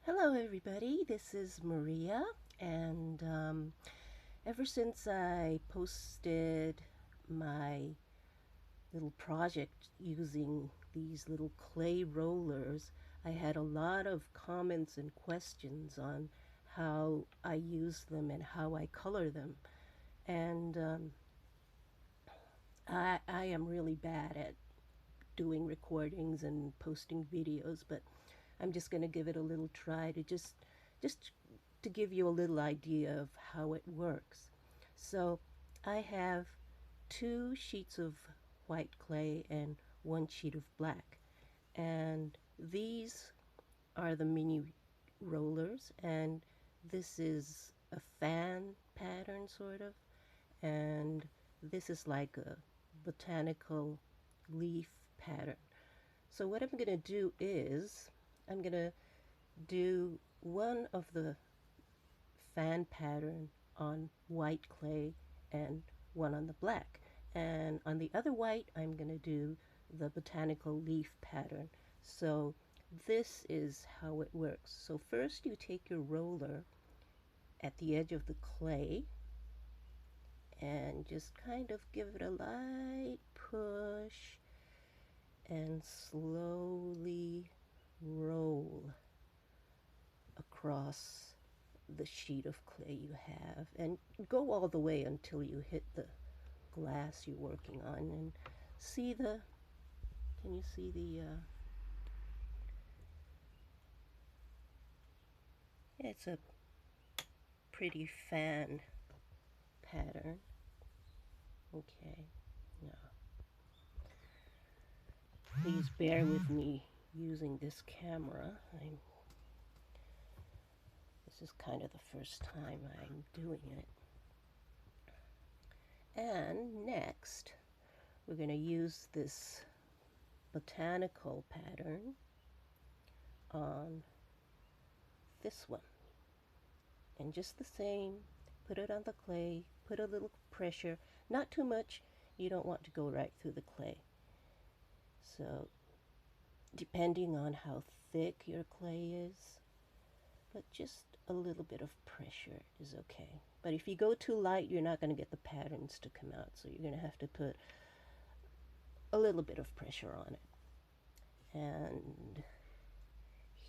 Hello everybody, this is Maria, and ever since I posted my little project using these little clay rollers, I had a lot of comments and questions on how I use them and how I color them. And I am really bad at doing recordings and posting videos, but I'm just going to give it a little try to just to give you a little idea of how it works. So I have two sheets of white clay and one sheet of black, and these are the mini rollers, and this is a fan pattern sort of, and this is like a botanical leaf pattern. So what I'm going to do is I'm going to do one of the fan pattern on white clay and one on the black. And on the other white, I'm going to do the botanical leaf pattern. So this is how it works. So first you take your roller at the edge of the clay and just kind of give it a light push and slowly roll across the sheet of clay you have, and go all the way until you hit the glass you're working on. And see the, can you see the, it's a pretty fan pattern. Okay, now please bear with me using this camera. This is kind of the first time I'm doing it. And next, we're going to use this botanical pattern on this one. And just the same, put it on the clay, put a little pressure, not too much, you don't want to go right through the clay. So depending on how thick your clay is, but just a little bit of pressure is okay. But if you go too light, you're not going to get the patterns to come out, so you're going to have to put a little bit of pressure on it. And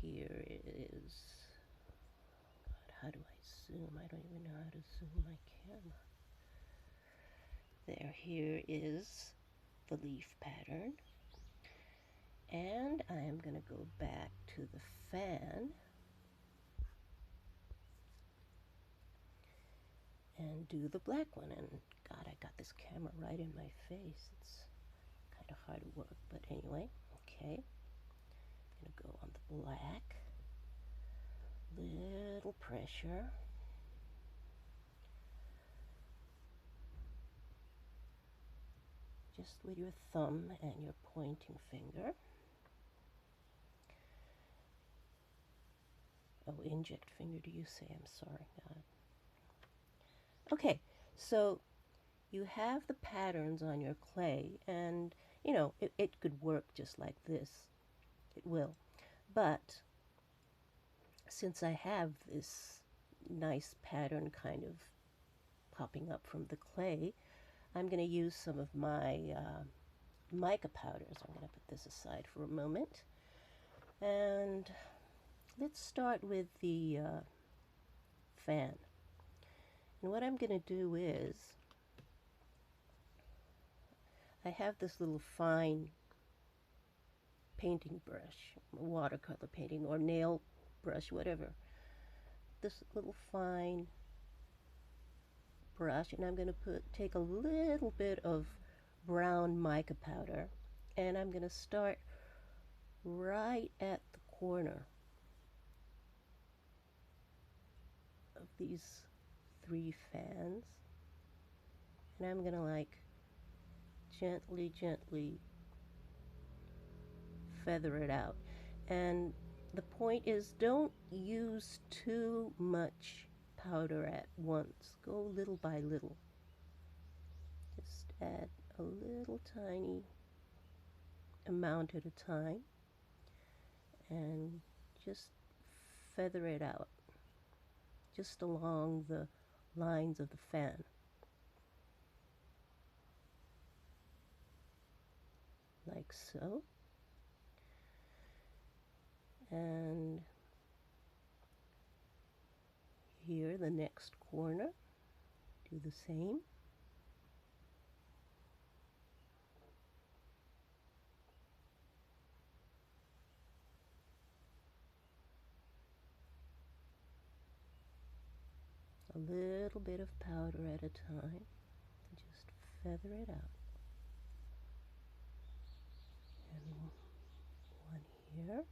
here it is. God, how do I zoom? I don't even know how to zoom my camera. There, here is the leaf pattern. And I am going to go back to the fan and do the black one. And God, I got this camera right in my face. It's kind of hard to work, but anyway, okay. I'm going to go on the black. Little pressure. Just with your thumb and your pointing finger. Oh, inject finger, do you say? I'm sorry. Okay, so you have the patterns on your clay, and you know, it could work just like this. It will. But since I have this nice pattern kind of popping up from the clay, I'm going to use some of my mica powders. I'm going to put this aside for a moment. And let's start with the fan. And what I'm going to do is, I have this little fine painting brush, watercolor painting or nail brush, whatever. This little fine brush, and I'm going to take a little bit of brown mica powder, and I'm going to start right at the corner of these three fans, and I'm going to like gently feather it out. And the point is, don't use too much powder at once. Go little by little. Just add a little tiny amount at a time and just feather it out just along the lines of the fan. Like so. And here, the next corner, do the same. A little bit of powder at a time. Just feather it out. And one here.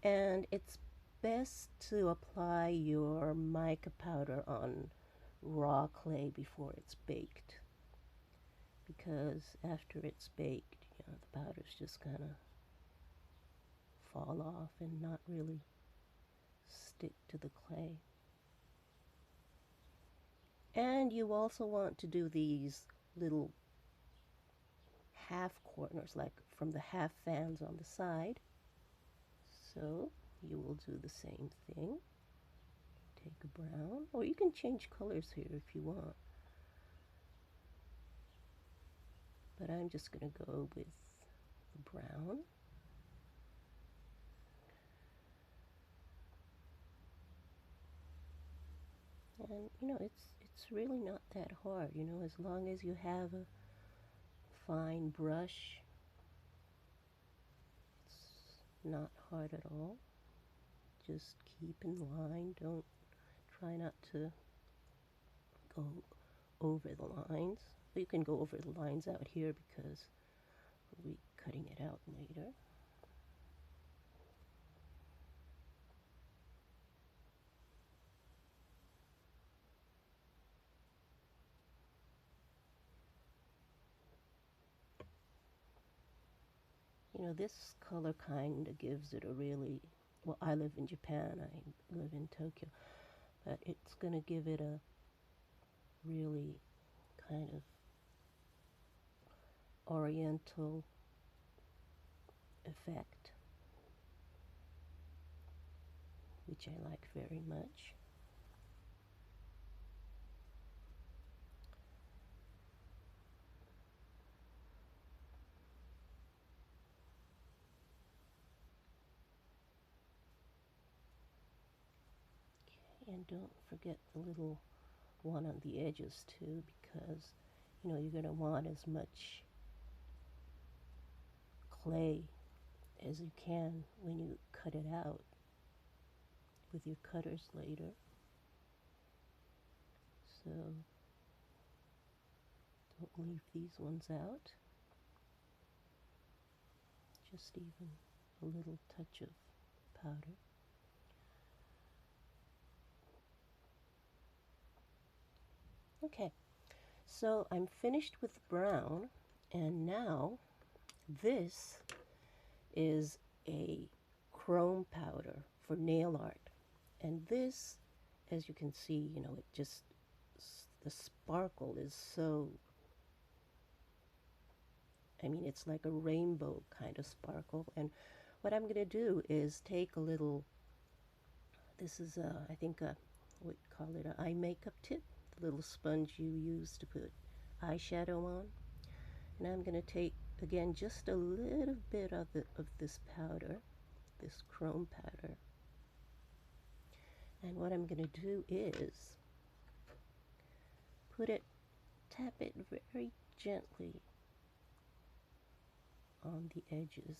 And it's best to apply your mica powder on raw clay before it's baked, because after it's baked, the powder's just kind of fall off and not really stick to the clay. And you also want to do these little half corners, like from the half fans on the side. So you will do the same thing. Take a brown, or you can change colors here if you want. But I'm just going to go with the brown. And it's really not that hard, as long as you have a fine brush. It's not hard at all. Just keep in line. Don't try not to go over the lines. You can go over the lines out here because we'll be cutting it out later. This color kind of gives it a really, well, I live in Japan, I live in Tokyo, but it's going to give it a really kind of oriental effect, which I like very much. And don't forget the little one on the edges too, because you're going to want as much clay as you can when you cut it out with your cutters later. So don't leave these ones out. Just even a little touch of powder. Okay, so I'm finished with brown, and now this is a chrome powder for nail art. And this, as you can see, it just, the sparkle is so, it's like a rainbow kind of sparkle. And what I'm going to do is take a little, this is I think what you call it, an eye makeup tip, the little sponge you use to put eyeshadow on. And I'm going to take, again, just a little bit of this powder, this chrome powder. And what I'm going to do is tap it very gently on the edges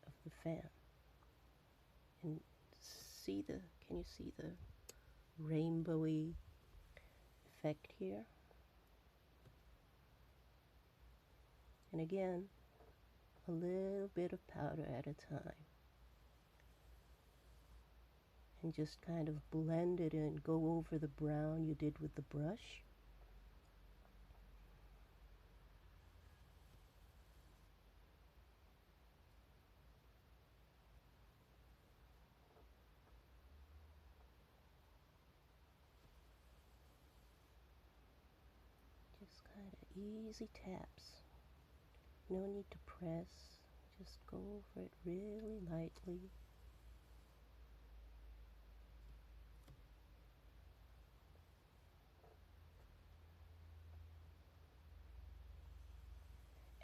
of the fan. And can you see the rainbowy effect here? And again, a little bit of powder at a time. And just kind of blend it in, go over the brown you did with the brush. Just kind of easy taps. No need to press, just go over it really lightly.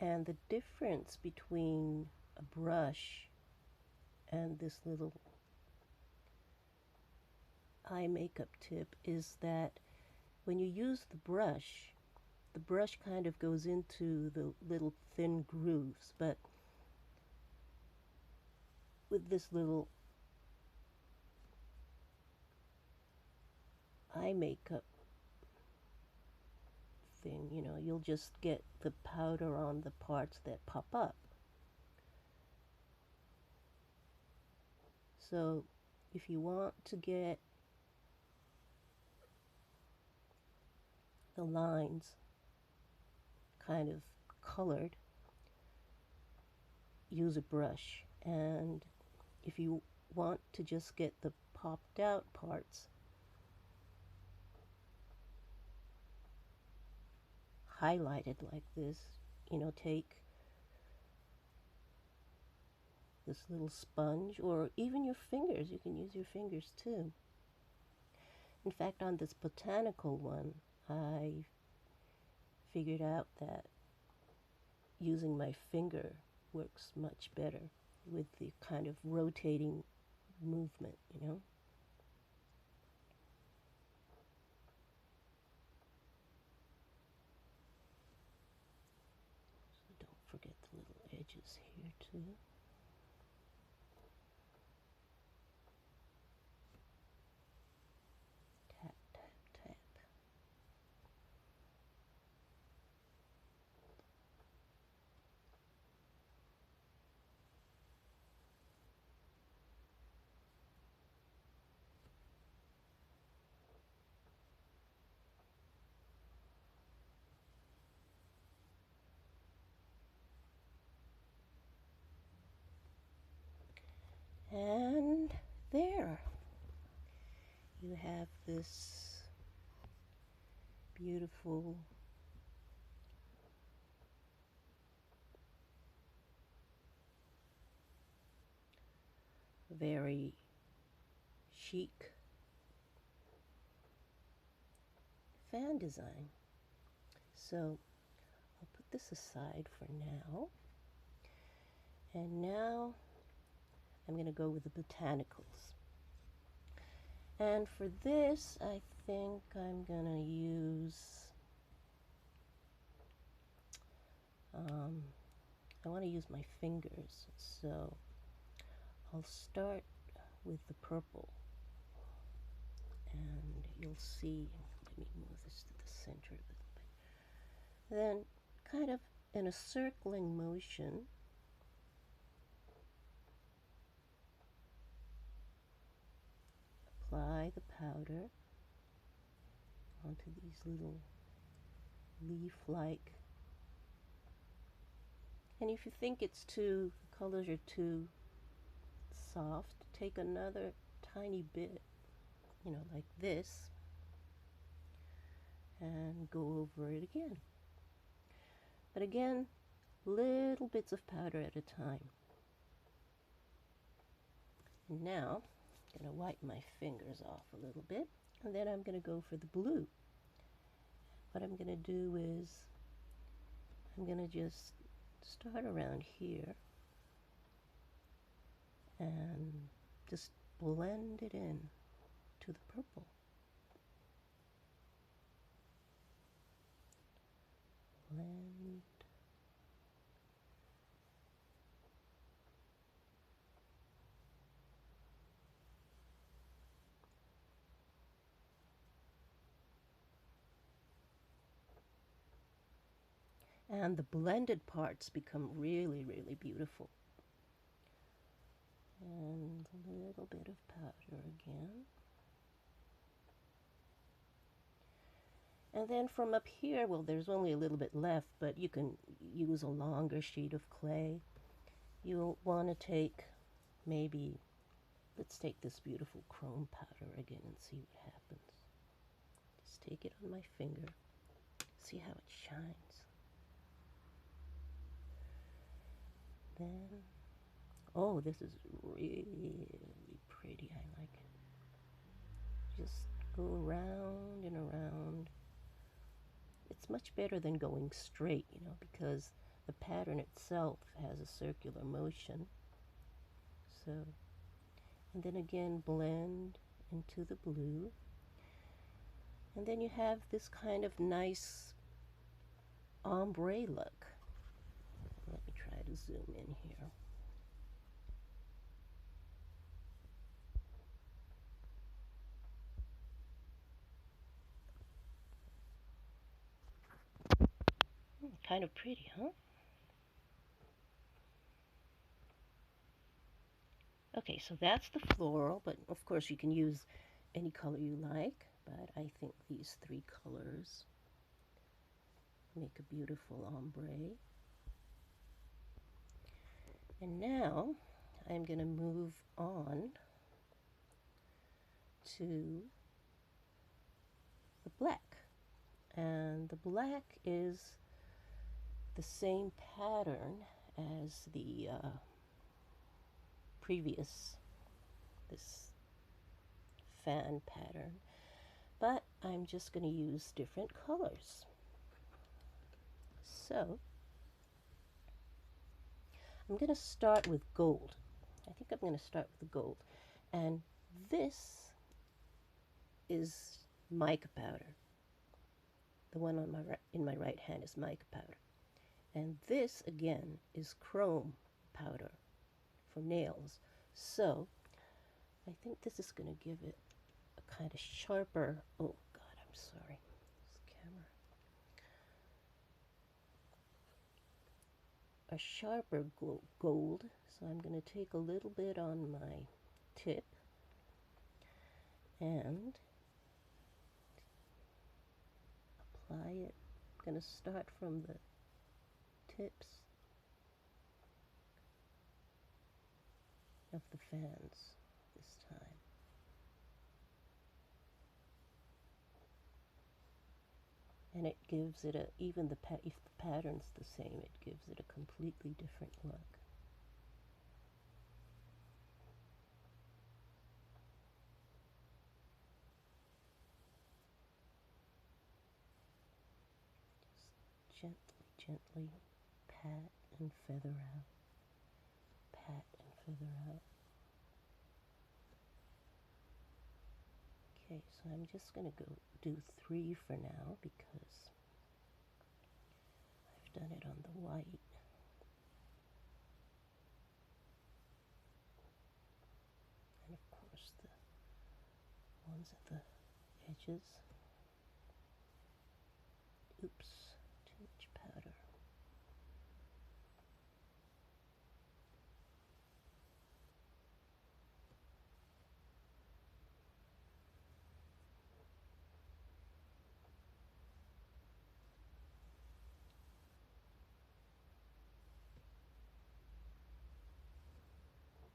And the difference between a brush and this little eye makeup tip is that when you use the brush kind of goes into the little thin grooves, but with this little eye makeup thing, you know, you'll just get the powder on the parts that pop up. So if you want to get the lines kind of colored, use a brush. And if you want to just get the popped out parts highlighted like this, you know, take this little sponge, or even your fingers. You can use your fingers too. In fact, on this Botanical one, I figured out that using my finger works much better with the kind of rotating movement, you know. So don't forget the little edges here too. Tap, tap, tap. And there you have this beautiful very chic fan design. So I'll put this aside for now. And now I'm going to go with the botanicals. And for this, I think I'm going to use, I want to use my fingers. So I'll start with the purple. And you'll see, let me move this to the center a little bit. Then, kind of in a circling motion, apply the powder onto these little leaf-like. And if you think it's too, the colors are too soft, take another tiny bit, you know, like this, and go over it again. But again, little bits of powder at a time. And now, I'm going to wipe my fingers off a little bit, and then I'm going to go for the blue. What I'm going to do is, I'm going to just start around here and just blend it in to the purple. Blend. And the blended parts become really, really beautiful. And a little bit of powder again. And then from up here, well, there's only a little bit left, but you can use a longer sheet of clay. You'll want to take maybe, let's take this beautiful chrome powder again and see what happens. Just take it on my finger. See how it shines. then, oh, this is really pretty. I like it. Just go around and around. It's much better than going straight, you know, because the pattern itself has a circular motion. So, and then again, blend into the blue. And then you have this kind of nice ombre look. Let me try to zoom in here. Kind of pretty, huh? Okay, so that's the floral, but of course you can use any color you like, but I think these three colors make a beautiful ombre. And now I'm going to move on to the black. And the black is the same pattern as the previous, this fan pattern, but I'm just going to use different colors. So I'm going to start with gold. I think I'm going to start with the gold. And this is mica powder. The one on in my right hand is mica powder. And this, again, is chrome powder for nails. So I think this is going to give it a kind of sharper, oh God, I'm sorry, this camera. A sharper gold. So I'm going to take a little bit on my tip and apply it. I'm going to start from the tips of the fans this time. And it gives it a, even if the pattern's the same, it gives it a completely different look. Just gently pat and feather out, pat and feather out. Okay, so I'm just going to go do 3 for now because I've done it on the white. And of course the ones at the edges. Oops, too much powder.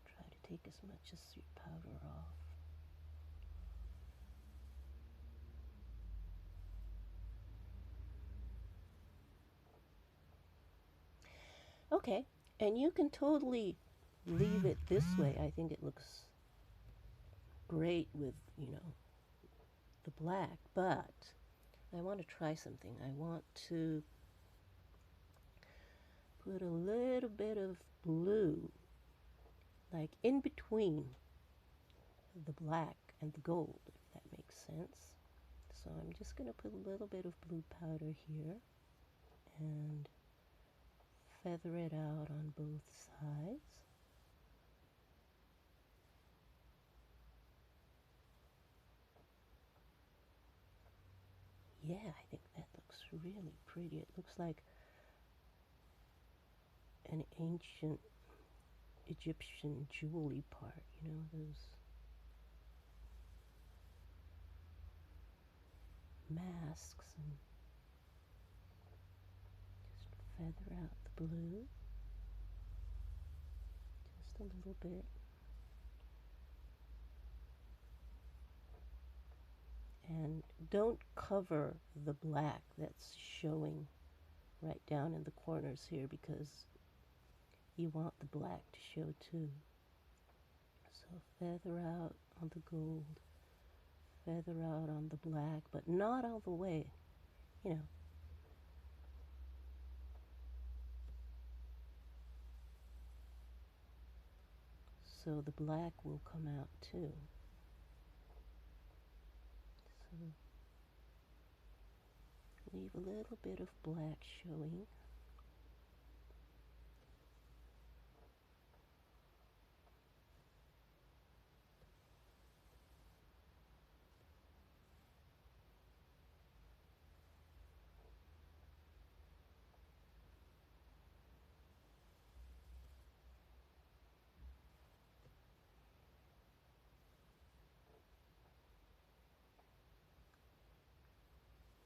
Try to take as much as your powder off. Okay, and you can totally leave it this way. I think it looks great with, you know, the black, but I want to try something. I want to put a little bit of blue, like in between the black and the gold, if that makes sense. So I'm just going to put a little bit of blue powder here and feather it out on both sides. Yeah, I think that looks really pretty. It looks like an ancient Egyptian jewelry part, you know, those masks, and just feather out the blue just a little bit. And don't cover the black that's showing right down in the corners here, because you want the black to show too. So feather out on the gold, feather out on the black, but not all the way, you know. So the black will come out too. So leave a little bit of black showing.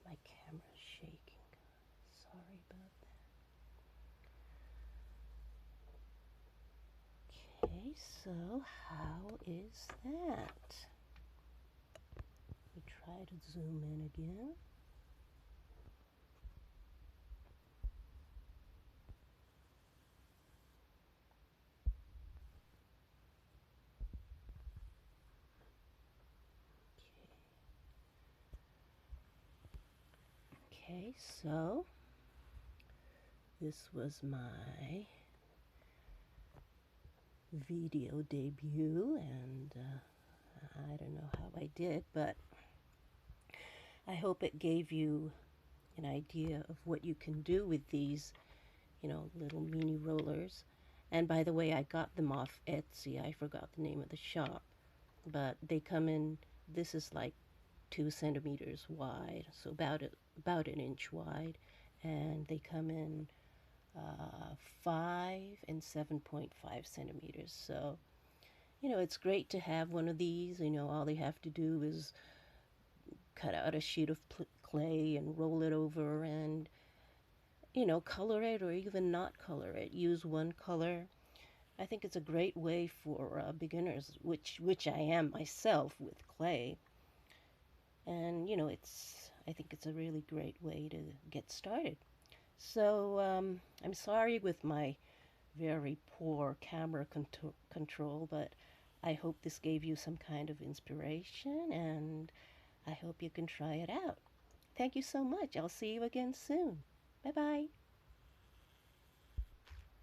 My camera's shaking. Sorry about that. Okay, so how is that? We try to zoom in again. Okay, so this was my video debut, and I don't know how I did, but I hope it gave you an idea of what you can do with these, little mini rollers. And by the way, I got them off Etsy. I forgot the name of the shop, but they come in, this is like 2 centimeters wide, so about an inch wide, and they come in 5 and 7.5 centimeters. So, it's great to have one of these. All they have to do is cut out a sheet of clay and roll it over and, color it or even not color it. Use one color. I think it's a great way for beginners, which I am myself with clay. And, I think it's a really great way to get started. So I'm sorry with my very poor camera control, but I hope this gave you some kind of inspiration, and I hope you can try it out. Thank you so much. I'll see you again soon. Bye-bye.